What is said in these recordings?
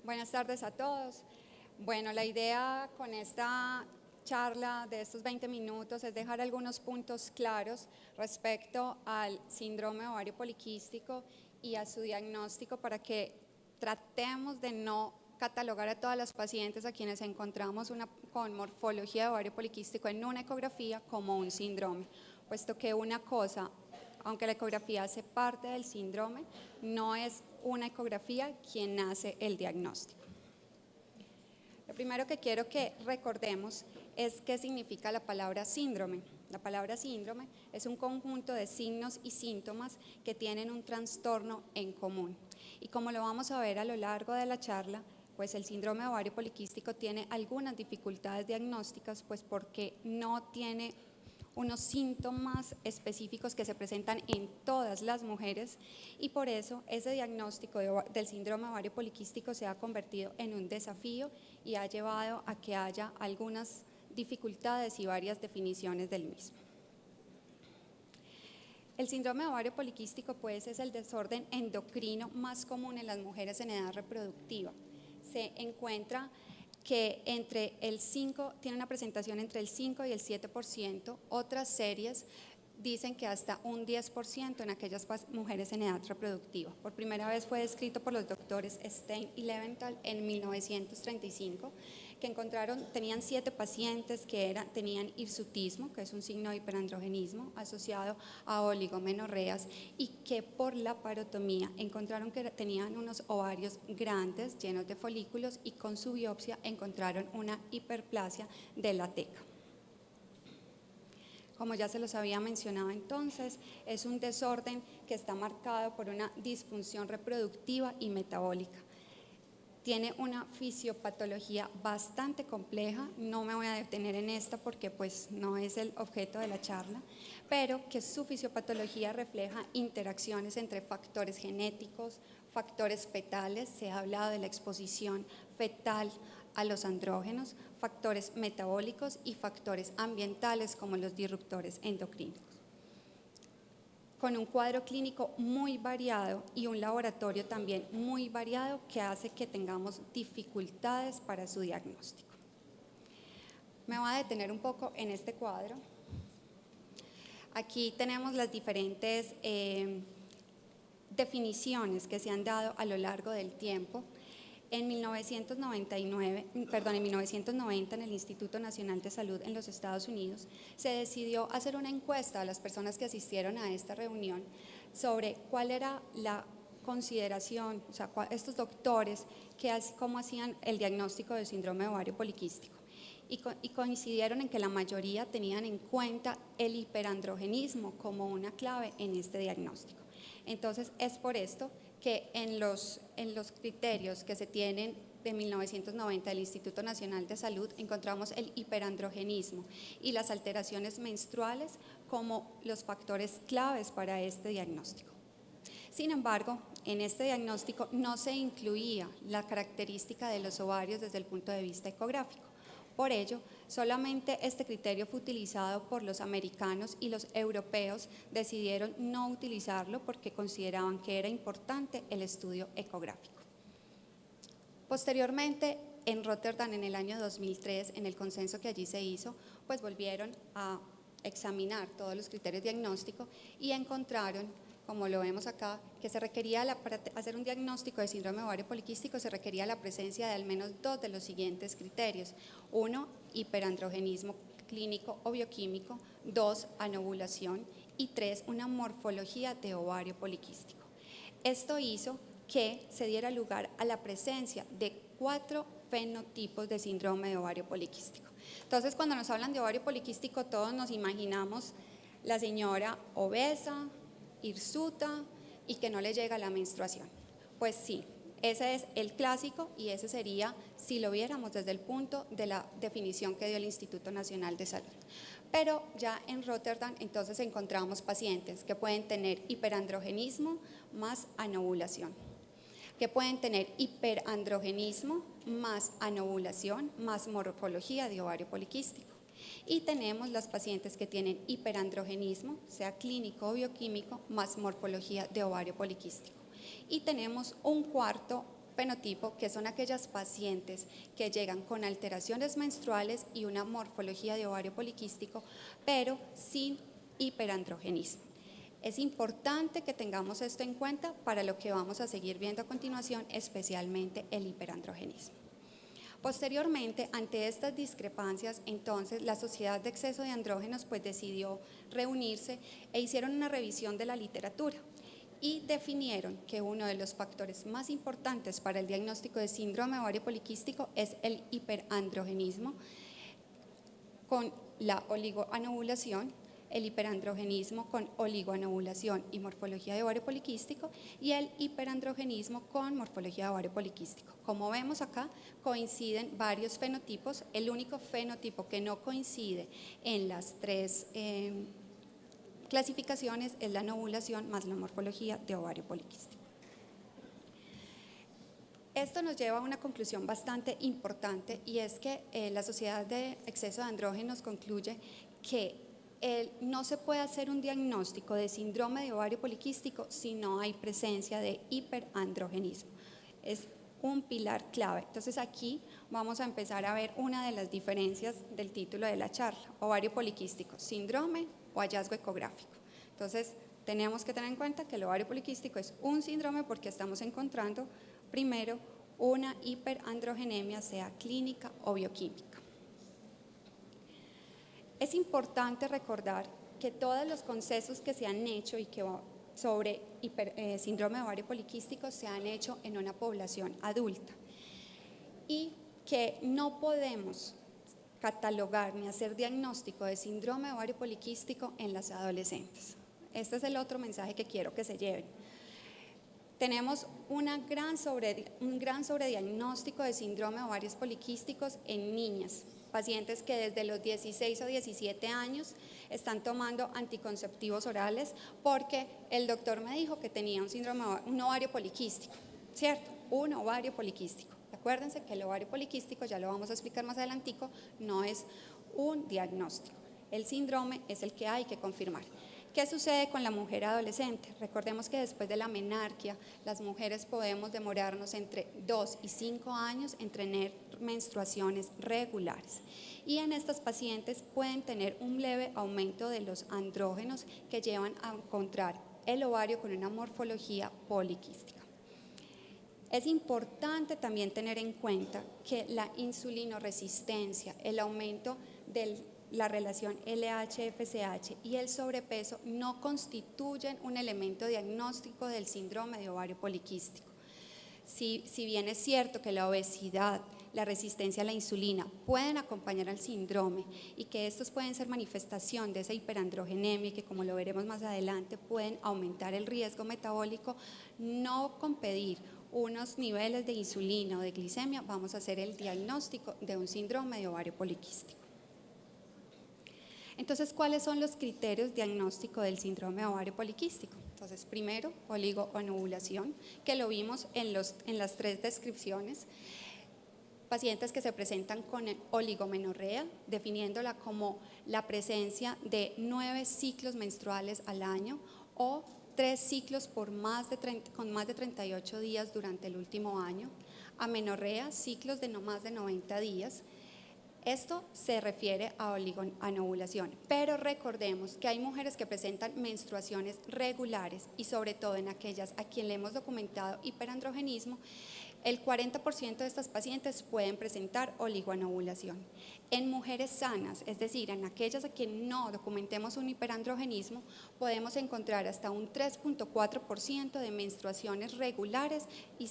Buenas tardes a todos. Bueno, la idea con esta charla de estos 20 minutos es dejar algunos puntos claros respecto al síndrome ovario poliquístico y a su diagnóstico para que tratemos de no catalogar a todas las pacientes a quienes encontramos con morfología de ovario poliquístico en una ecografía como un síndrome, puesto que una cosa, aunque la ecografía hace parte del síndrome, no es una ecografía quien hace el diagnóstico. Lo primero que quiero que recordemos es qué significa la palabra síndrome. La palabra síndrome es un conjunto de signos y síntomas que tienen un trastorno en común. Y como lo vamos a ver a lo largo de la charla, pues el síndrome ovario poliquístico tiene algunas dificultades diagnósticas, pues porque no tiene unos síntomas específicos que se presentan en todas las mujeres y por eso ese diagnóstico del síndrome ovario poliquístico se ha convertido en un desafío y ha llevado a que haya algunas dificultades y varias definiciones del mismo. El síndrome ovario poliquístico pues es el desorden endocrino más común en las mujeres en edad reproductiva. Se encuentra que tiene una presentación entre el 5 y el 7%, otras series dicen que hasta un 10% en aquellas mujeres en edad reproductiva. Por primera vez fue descrito por los doctores Stein y Leventhal en 1935, que tenían 7 pacientes que tenían hirsutismo, que es un signo de hiperandrogenismo asociado a oligomenorreas, y que por la parotomía encontraron que tenían unos ovarios grandes, llenos de folículos, y con su biopsia encontraron una hiperplasia de la teca. Como ya se los había mencionado entonces, es un desorden que está marcado por una disfunción reproductiva y metabólica. Tiene una fisiopatología bastante compleja, no me voy a detener en esta porque pues no es el objeto de la charla, pero que su fisiopatología refleja interacciones entre factores genéticos, factores fetales, se ha hablado de la exposición fetal a los andrógenos, factores metabólicos y factores ambientales como los disruptores endocrinos, con un cuadro clínico muy variado y un laboratorio también muy variado que hace que tengamos dificultades para su diagnóstico. Me voy a detener un poco en este cuadro. Aquí tenemos las diferentes definiciones que se han dado a lo largo del tiempo. En 1990 en el Instituto Nacional de Salud en los Estados Unidos se decidió hacer una encuesta a las personas que asistieron a esta reunión sobre cuál era la consideración, o sea, estos doctores cómo hacían el diagnóstico del síndrome ovario poliquístico. Y coincidieron en que la mayoría tenían en cuenta el hiperandrogenismo como una clave en este diagnóstico. Entonces es por esto que en los criterios que se tienen de 1990 del Instituto Nacional de Salud encontramos el hiperandrogenismo y las alteraciones menstruales como los factores claves para este diagnóstico. Sin embargo, en este diagnóstico no se incluía la característica de los ovarios desde el punto de vista ecográfico. Por ello, solamente este criterio fue utilizado por los americanos y los europeos decidieron no utilizarlo porque consideraban que era importante el estudio ecográfico. Posteriormente, en Rotterdam en el año 2003, en el consenso que allí se hizo, pues volvieron a examinar todos los criterios diagnósticos y encontraron, como lo vemos acá, que para hacer un diagnóstico de síndrome ovario poliquístico se requería la presencia de al menos 2 de los siguientes criterios. 1, hiperandrogenismo clínico o bioquímico, 2, anovulación y 3, una morfología de ovario poliquístico. Esto hizo que se diera lugar a la presencia de 4 fenotipos de síndrome de ovario poliquístico. Entonces, cuando nos hablan de ovario poliquístico, todos nos imaginamos la señora obesa, hirsuta y que no le llega la menstruación. Pues sí, ese es el clásico y ese sería si lo viéramos desde el punto de la definición que dio el Instituto Nacional de Salud. Pero ya en Rotterdam entonces encontramos pacientes que pueden tener hiperandrogenismo más anovulación, que pueden tener hiperandrogenismo más anovulación más morfología de ovario poliquístico. Y tenemos las pacientes que tienen hiperandrogenismo, sea clínico o bioquímico, más morfología de ovario poliquístico. Y tenemos un cuarto fenotipo, que son aquellas pacientes que llegan con alteraciones menstruales y una morfología de ovario poliquístico, pero sin hiperandrogenismo. Es importante que tengamos esto en cuenta para lo que vamos a seguir viendo a continuación, especialmente el hiperandrogenismo. Posteriormente, ante estas discrepancias, entonces la Sociedad de Exceso de Andrógenos pues decidió reunirse e hicieron una revisión de la literatura y definieron que uno de los factores más importantes para el diagnóstico de síndrome ovario poliquístico es el hiperandrogenismo con la oligoanovulación, el hiperandrogenismo con oligoanovulación y morfología de ovario poliquístico y el hiperandrogenismo con morfología de ovario poliquístico. Como vemos acá, coinciden varios fenotipos. El único fenotipo que no coincide en las tres clasificaciones es la anovulación más la morfología de ovario poliquístico. Esto nos lleva a una conclusión bastante importante y es que la Sociedad de Exceso de Andrógenos concluye que no se puede hacer un diagnóstico de síndrome de ovario poliquístico si no hay presencia de hiperandrogenismo. Es un pilar clave. Entonces aquí vamos a empezar a ver una de las diferencias del título de la charla: ovario poliquístico, síndrome o hallazgo ecográfico. Entonces tenemos que tener en cuenta que el ovario poliquístico es un síndrome porque estamos encontrando primero una hiperandrogenemia, sea clínica o bioquímica. Es importante recordar que todos los consensos que se han hecho y que sobre síndrome de ovario poliquístico se han hecho en una población adulta y que no podemos catalogar ni hacer diagnóstico de síndrome de ovario poliquístico en las adolescentes. Este es el otro mensaje que quiero que se lleven. Tenemos un gran sobrediagnóstico de síndrome de ovarios poliquísticos en niñas, pacientes que desde los 16 o 17 años están tomando anticonceptivos orales porque el doctor me dijo que tenía un ovario poliquístico, ¿cierto? Un ovario poliquístico. Acuérdense que el ovario poliquístico, ya lo vamos a explicar más adelantico, no es un diagnóstico. El síndrome es el que hay que confirmar. ¿Qué sucede con la mujer adolescente? Recordemos que después de la menarquia, las mujeres podemos demorarnos entre 2 y 5 años en tener menstruaciones regulares. Y en estas pacientes pueden tener un leve aumento de los andrógenos que llevan a encontrar el ovario con una morfología poliquística. Es importante también tener en cuenta que la insulinoresistencia, el aumento de la relación LH-FSH y el sobrepeso no constituyen un elemento diagnóstico del síndrome de ovario poliquístico. Si bien es cierto que la obesidad, la resistencia a la insulina pueden acompañar al síndrome y que estos pueden ser manifestación de esa hiperandrogenemia y que, como lo veremos más adelante, pueden aumentar el riesgo metabólico, no con pedir unos niveles de insulina o de glicemia vamos a hacer el diagnóstico de un síndrome de ovario poliquístico. Entonces, ¿cuáles son los criterios diagnósticos del síndrome de ovario poliquístico? Entonces, primero, oligoanovulación, que lo vimos en las tres descripciones. Pacientes que se presentan con oligomenorrea, definiéndola como la presencia de 9 ciclos menstruales al año o 3 ciclos con más de 38 días durante el último año. Amenorrea, ciclos de no más de 90 días. Esto se refiere a oligoanovulación, pero recordemos que hay mujeres que presentan menstruaciones regulares y sobre todo en aquellas a quien le hemos documentado hiperandrogenismo, el 40% de estas pacientes pueden presentar oligoanovulación. En mujeres sanas, es decir, en aquellas a quien no documentemos un hiperandrogenismo, podemos encontrar hasta un 3.4% de menstruaciones regulares y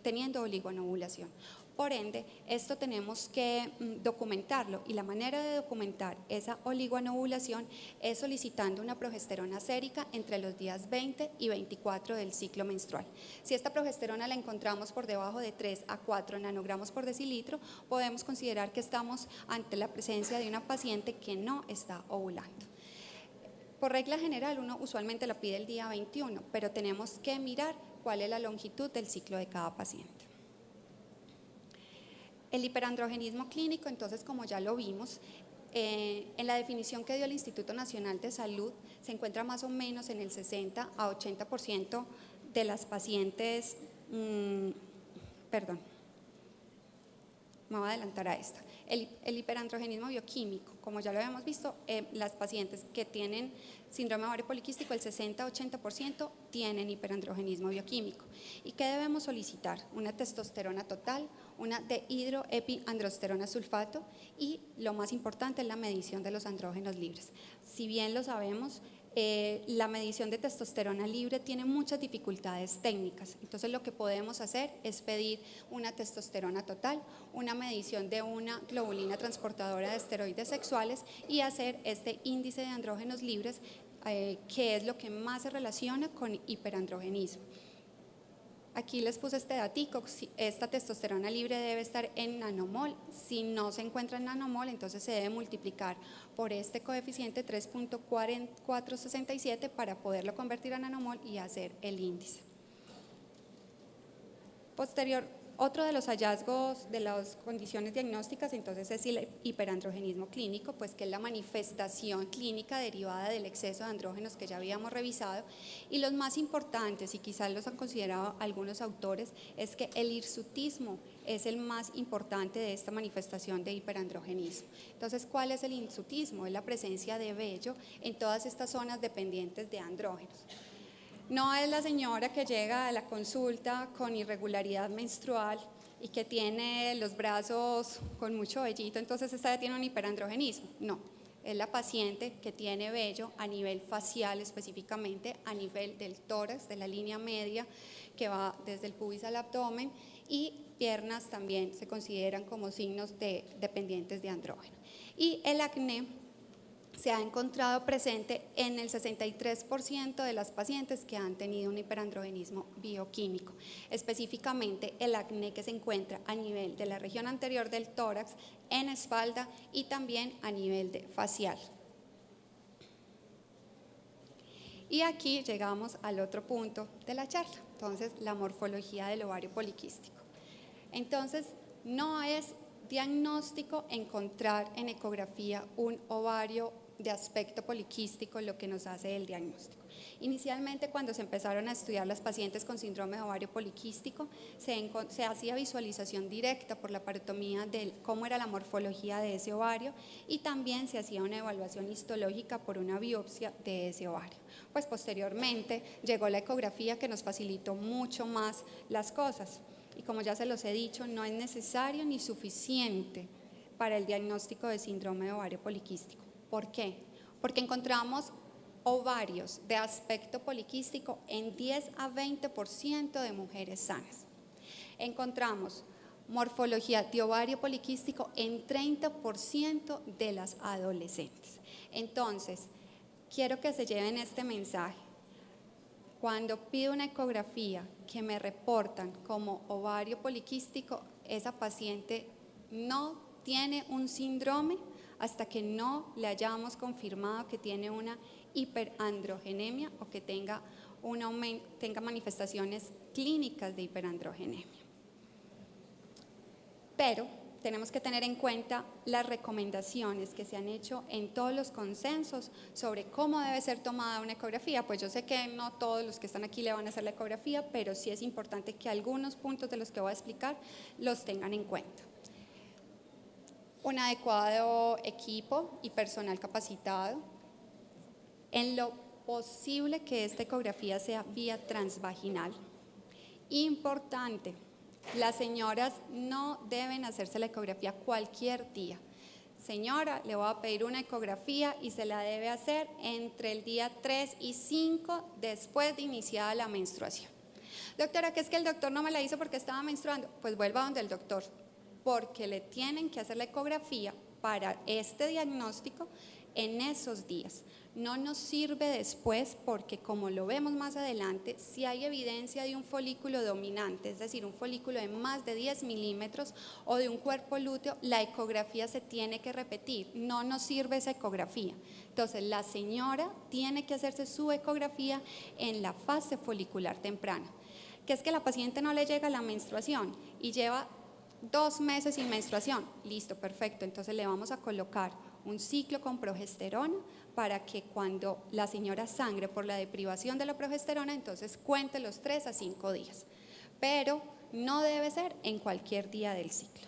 teniendo oligoanovulación. Por ende, esto tenemos que documentarlo y la manera de documentar esa oligoanovulación es solicitando una progesterona sérica entre los días 20 y 24 del ciclo menstrual. Si esta progesterona la encontramos por debajo de 3 a 4 nanogramos por decilitro, podemos considerar que estamos ante la presencia de una paciente que no está ovulando. Por regla general, uno usualmente la pide el día 21, pero tenemos que mirar cuál es la longitud del ciclo de cada paciente. El hiperandrogenismo clínico, entonces, como ya lo vimos, en la definición que dio el Instituto Nacional de Salud, se encuentra más o menos en el 60 a 80% de las pacientes perdón, me voy a adelantar a esta. El hiperandrogenismo bioquímico, como ya lo habíamos visto, las pacientes que tienen síndrome ovario poliquístico, el 60-80% tienen hiperandrogenismo bioquímico. ¿Y qué debemos solicitar? Una testosterona total, una dehidroepiandrosterona sulfato y lo más importante es la medición de los andrógenos libres. Si bien lo sabemos, la medición de testosterona libre tiene muchas dificultades técnicas, entonces lo que podemos hacer es pedir una testosterona total, una medición de una globulina transportadora de esteroides sexuales y hacer este índice de andrógenos libres, que es lo que más se relaciona con hiperandrogenismo. Aquí les puse este datico, esta testosterona libre debe estar en nanomol, si no se encuentra en nanomol entonces se debe multiplicar por este coeficiente 3.4467 para poderlo convertir a nanomol y hacer el índice. Otro de los hallazgos de las condiciones diagnósticas entonces es el hiperandrogenismo clínico, pues que es la manifestación clínica derivada del exceso de andrógenos que ya habíamos revisado, y los más importantes, y quizás los han considerado algunos autores, es que el hirsutismo es el más importante de esta manifestación de hiperandrogenismo. Entonces, ¿cuál es el hirsutismo? Es la presencia de vello en todas estas zonas dependientes de andrógenos. No es la señora que llega a la consulta con irregularidad menstrual y que tiene los brazos con mucho vellito, entonces esta ya tiene un hiperandrogenismo. No, es la paciente que tiene vello a nivel facial, específicamente a nivel del tórax, de la línea media que va desde el pubis al abdomen, y piernas también se consideran como signos dependientes de andrógeno. Y el acné se ha encontrado presente en el 63% de las pacientes que han tenido un hiperandrogenismo bioquímico, específicamente el acné que se encuentra a nivel de la región anterior del tórax, en espalda y también a nivel facial. Y aquí llegamos al otro punto de la charla, entonces la morfología del ovario poliquístico. Entonces, no es diagnóstico encontrar en ecografía un ovario de aspecto poliquístico lo que nos hace el diagnóstico. Inicialmente, cuando se empezaron a estudiar las pacientes con síndrome de ovario poliquístico, se hacía visualización directa por la parotomía de cómo era la morfología de ese ovario, y también se hacía una evaluación histológica por una biopsia de ese ovario. Pues posteriormente llegó la ecografía, que nos facilitó mucho más las cosas, y como ya se los he dicho, no es necesario ni suficiente para el diagnóstico de síndrome de ovario poliquístico. ¿Por qué? Porque encontramos ovarios de aspecto poliquístico en 10 a 20% de mujeres sanas. Encontramos morfología de ovario poliquístico en 30% de las adolescentes. Entonces, quiero que se lleven este mensaje. Cuando pido una ecografía que me reportan como ovario poliquístico, esa paciente no tiene un síndrome hasta que no le hayamos confirmado que tiene una hiperandrogenemia o que tenga manifestaciones clínicas de hiperandrogenemia. Pero tenemos que tener en cuenta las recomendaciones que se han hecho en todos los consensos sobre cómo debe ser tomada una ecografía. Pues yo sé que no todos los que están aquí le van a hacer la ecografía, pero sí es importante que algunos puntos de los que voy a explicar los tengan en cuenta. Un adecuado equipo y personal capacitado. En lo posible que esta ecografía sea vía transvaginal. Importante, las señoras no deben hacerse la ecografía cualquier día. Señora, le voy a pedir una ecografía y se la debe hacer entre el día 3 y 5 después de iniciada la menstruación. Doctora, ¿qué es que el doctor no me la hizo porque estaba menstruando? Pues vuelva donde el doctor, porque le tienen que hacer la ecografía para este diagnóstico en esos días. No nos sirve después, porque como lo vemos más adelante, si hay evidencia de un folículo dominante, es decir, un folículo de más de 10 milímetros o de un cuerpo lúteo, la ecografía se tiene que repetir, no nos sirve esa ecografía. Entonces la señora tiene que hacerse su ecografía en la fase folicular temprana, que es que la paciente no le llega la menstruación y lleva 2 meses sin menstruación. Listo, perfecto, entonces le vamos a colocar un ciclo con progesterona para que cuando la señora sangre por la deprivación de la progesterona, entonces cuente los 3 a 5 días. pero no debe ser en cualquier día del ciclo.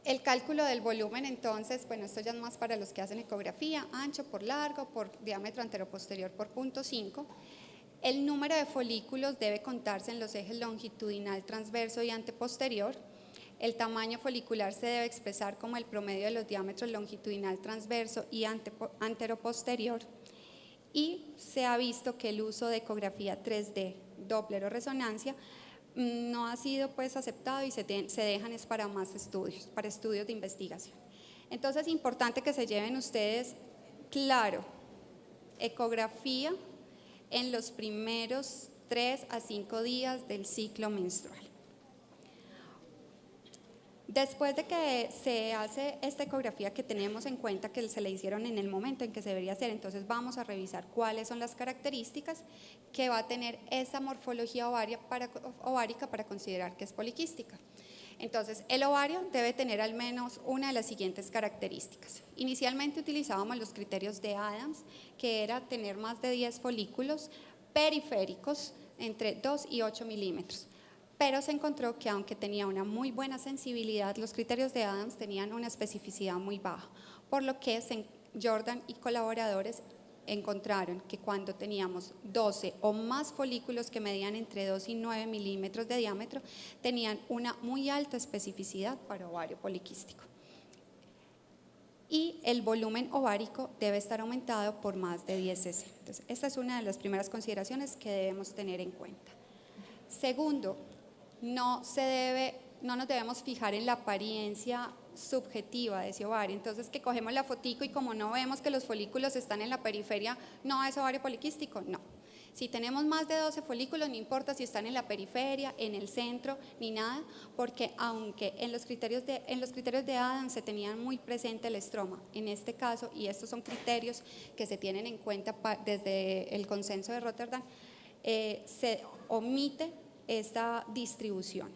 El cálculo del volumen, entonces, bueno, esto ya es más para los que hacen ecografía, ancho por largo, por diámetro anteroposterior por 0.5. El número de folículos debe contarse en los ejes longitudinal, transverso y anteposterior. El tamaño folicular se debe expresar como el promedio de los diámetros longitudinal, transverso y anteroposterior. Y se ha visto que el uso de ecografía 3D, Doppler o resonancia, no ha sido pues aceptado y se dejan es para más estudios, para estudios de investigación. Entonces es importante que se lleven ustedes claro, ecografía en los primeros 3 a 5 días del ciclo menstrual. Después de que se hace esta ecografía, que tenemos en cuenta que se le hicieron en el momento en que se debería hacer, entonces vamos a revisar cuáles son las características que va a tener esa morfología ovárica para considerar que es poliquística. Entonces, el ovario debe tener al menos una de las siguientes características. Inicialmente utilizábamos los criterios de Adams, que era tener más de 10 folículos periféricos entre 2 y 8 milímetros. Pero se encontró que aunque tenía una muy buena sensibilidad, los criterios de Adams tenían una especificidad muy baja, por lo que Jordan y colaboradores encontraron que cuando teníamos 12 o más folículos que medían entre 2 y 9 milímetros de diámetro, tenían una muy alta especificidad para ovario poliquístico. Y el volumen ovárico debe estar aumentado por más de 10 cc. Entonces, esta es una de las primeras consideraciones que debemos tener en cuenta. Segundo, no nos debemos fijar en la apariencia subjetiva de ese ovario. Entonces, que cogemos la fotico y como no vemos que los folículos están en la periferia, ¿no es ovario poliquístico? No. Si tenemos más de 12 folículos, no importa si están en la periferia, en el centro, ni nada, porque aunque en los criterios de Adams se tenían muy presente el estroma, en este caso, y estos son criterios que se tienen en cuenta desde el consenso de Rotterdam, se omite esta distribución.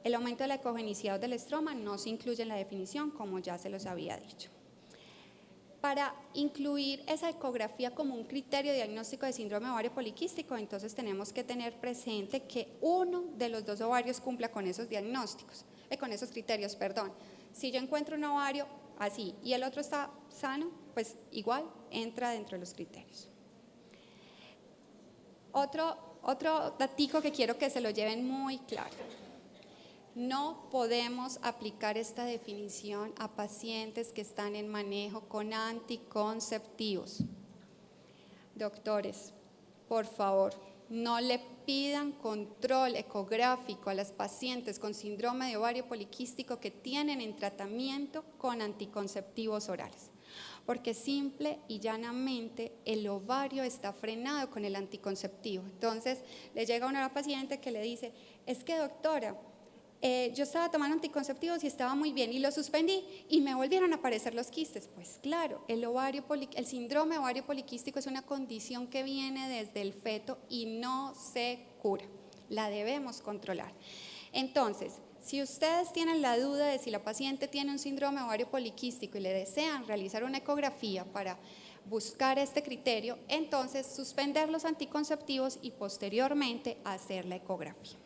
El aumento de la ecogenicidad del estroma no se incluye en la definición, como ya se los había dicho. Para incluir esa ecografía como un criterio diagnóstico de síndrome ovario poliquístico, entonces tenemos que tener presente que uno de los dos ovarios cumpla con esos diagnósticos, con esos criterios, perdón. Si yo encuentro un ovario así y el otro está sano, pues igual entra dentro de los criterios. Otro datico que quiero que se lo lleven muy claro. No podemos aplicar esta definición a pacientes que están en manejo con anticonceptivos. Doctores, por favor, no le pidan control ecográfico a las pacientes con síndrome de ovario poliquístico que tienen en tratamiento con anticonceptivos orales, porque simple y llanamente el ovario está frenado con el anticonceptivo. Entonces le llega a una paciente que le dice, es que doctora, yo estaba tomando anticonceptivos y estaba muy bien y lo suspendí y me volvieron a aparecer los quistes. Pues claro, el síndrome ovario poliquístico es una condición que viene desde el feto y no se cura, la debemos controlar. Entonces, si ustedes tienen la duda de si la paciente tiene un síndrome ovario poliquístico y le desean realizar una ecografía para buscar este criterio, entonces suspender los anticonceptivos y posteriormente hacer la ecografía.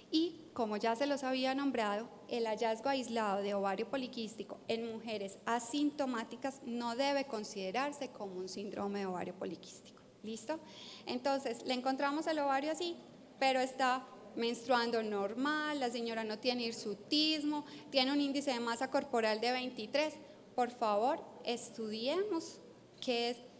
Y como ya se los había nombrado, el hallazgo aislado de ovario poliquístico en mujeres asintomáticas no debe considerarse como un síndrome de ovario poliquístico. ¿Listo? Entonces, le encontramos el ovario así, pero está menstruando normal, la señora no tiene hirsutismo, tiene un índice de masa corporal de 23. Por favor, estudiemos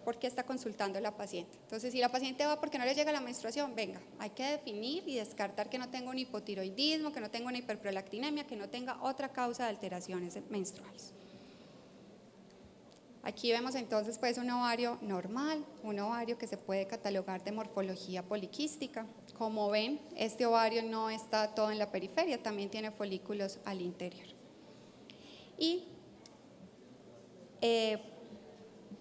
por qué está consultando la paciente. Entonces, si la paciente va porque no le llega la menstruación, venga, hay que definir y descartar que no tenga un hipotiroidismo, que no tenga una hiperprolactinemia, que no tenga otra causa de alteraciones menstruales. Aquí vemos entonces pues un ovario normal, un ovario que se puede catalogar de morfología poliquística. Como ven, este ovario no está todo en la periferia, también tiene folículos al interior. Y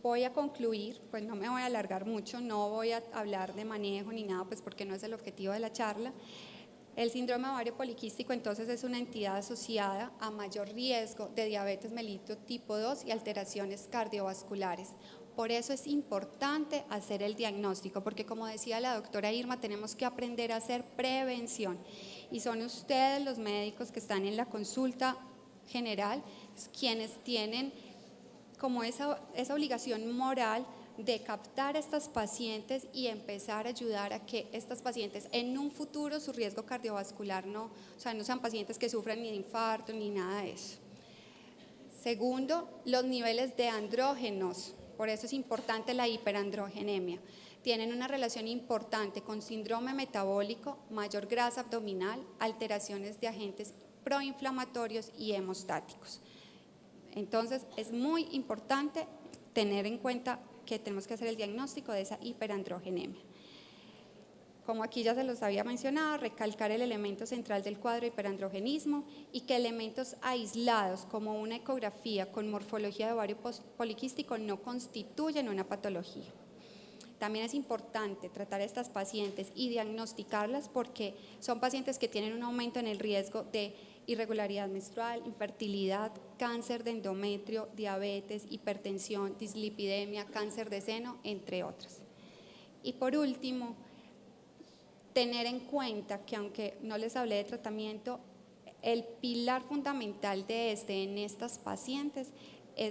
voy a concluir, pues no me voy a alargar mucho, no voy a hablar de manejo ni nada, pues porque no es el objetivo de la charla. El síndrome ovario poliquístico entonces es una entidad asociada a mayor riesgo de diabetes mellitus tipo 2 y alteraciones cardiovasculares Por eso es importante hacer el diagnóstico, porque como decía la doctora Irma, tenemos que aprender a hacer prevención. Y son ustedes los médicos que están en la consulta general quienes tienen como esa obligación moral de captar a estas pacientes y empezar a ayudar a que estas pacientes en un futuro su riesgo cardiovascular no sean pacientes que sufran ni de infarto ni nada de eso. Segundo, los niveles de andrógenos, por eso es importante la hiperandrogenemia. Tienen una relación importante con síndrome metabólico, mayor grasa abdominal, alteraciones de agentes proinflamatorios y hemostáticos. Entonces, es muy importante tener en cuenta que tenemos que hacer el diagnóstico de esa hiperandrogenemia. Como aquí ya se los había mencionado, recalcar el elemento central del cuadro de hiperandrogenismo y que elementos aislados como una ecografía con morfología de ovario poliquístico no constituyen una patología. También es importante tratar a estas pacientes y diagnosticarlas porque son pacientes que tienen un aumento en el riesgo de irregularidad menstrual, infertilidad, cáncer de endometrio, diabetes, hipertensión, dislipidemia, cáncer de seno, entre otras. Y por último, tener en cuenta que aunque no les hablé de tratamiento, el pilar fundamental de en estas pacientes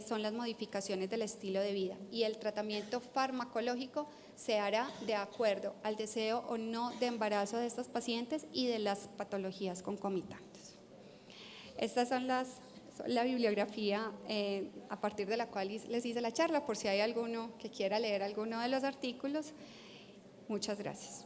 son las modificaciones del estilo de vida y el tratamiento farmacológico se hará de acuerdo al deseo o no de embarazo de estas pacientes y de las patologías concomitantes. Estas son la bibliografía a partir de la cual les hice la charla, por si hay alguno que quiera leer alguno de los artículos. Muchas gracias.